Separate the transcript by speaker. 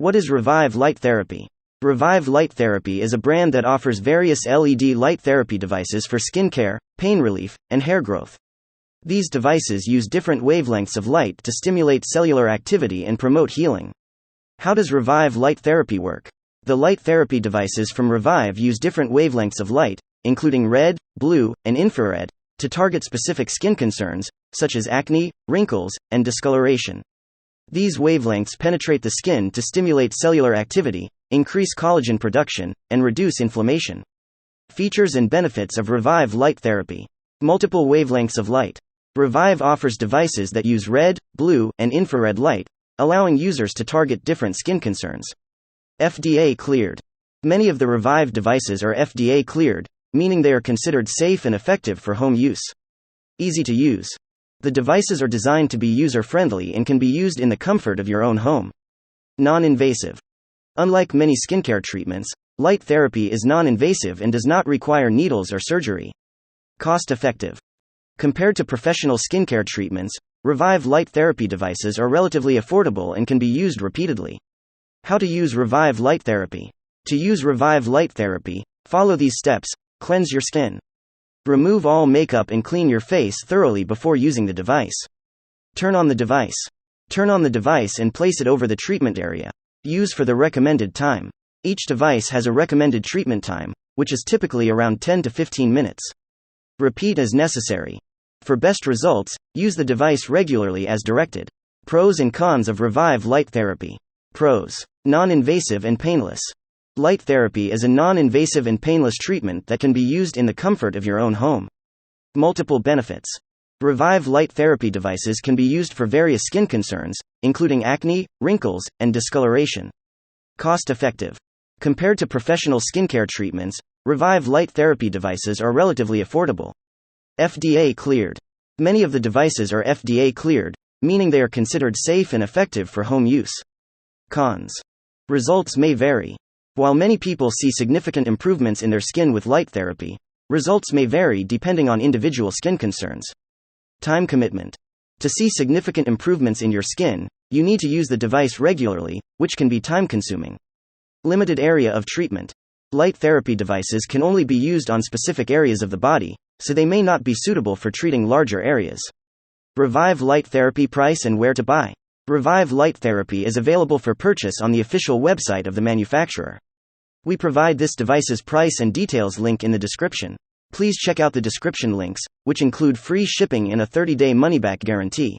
Speaker 1: What is Revive Light Therapy? Revive Light Therapy is a brand that offers various LED light therapy devices for skincare, pain relief, and hair growth. These devices use different wavelengths of light to stimulate cellular activity and promote healing. How does Revive Light Therapy work? The light therapy devices from Revive use different wavelengths of light, including red, blue, and infrared, to target specific skin concerns, such as acne, wrinkles, and discoloration. These wavelengths penetrate the skin to stimulate cellular activity, increase collagen production, and reduce inflammation. Features and benefits of Revive Light Therapy. Multiple wavelengths of light. Revive offers devices that use red, blue, and infrared light, allowing users to target different skin concerns. FDA cleared. Many of the Revive devices are FDA cleared, meaning they are considered safe and effective for home use. Easy to use. The devices are designed to be user-friendly and can be used in the comfort of your own home. Non-invasive. Unlike many skincare treatments, light therapy is non-invasive and does not require needles or surgery. Cost-effective. Compared to professional skincare treatments, Revive Light Therapy devices are relatively affordable and can be used repeatedly. How to use Revive Light Therapy. To use Revive Light Therapy, follow these steps. Cleanse your skin. Remove all makeup and clean your face thoroughly before using the device. Turn on the device. Turn on the device and place it over the treatment area. Use for the recommended time. Each device has a recommended treatment time, which is typically around 10 to 15 minutes. Repeat as necessary. For best results, use the device regularly as directed. Pros and cons of Revive Light Therapy. Pros. Non-invasive and painless. Light therapy is a non-invasive and painless treatment that can be used in the comfort of your own home. Multiple benefits. Revive Light Therapy devices can be used for various skin concerns, including acne, wrinkles, and discoloration. Cost-effective. Compared to professional skincare treatments, Revive Light Therapy devices are relatively affordable. FDA cleared. Many of the devices are FDA cleared, meaning they are considered safe and effective for home use. Cons. Results may vary. While many people see significant improvements in their skin with light therapy, results may vary depending on individual skin concerns. Time commitment. To see significant improvements in your skin, you need to use the device regularly, which can be time-consuming. Limited area of treatment. Light therapy devices can only be used on specific areas of the body, so they may not be suitable for treating larger areas. Revive Light Therapy price and where to buy. Revive Light Therapy is available for purchase on the official website of the manufacturer. We provide this device's price and details link in the description. Please check out the description links, which include free shipping and a 30-day money-back guarantee.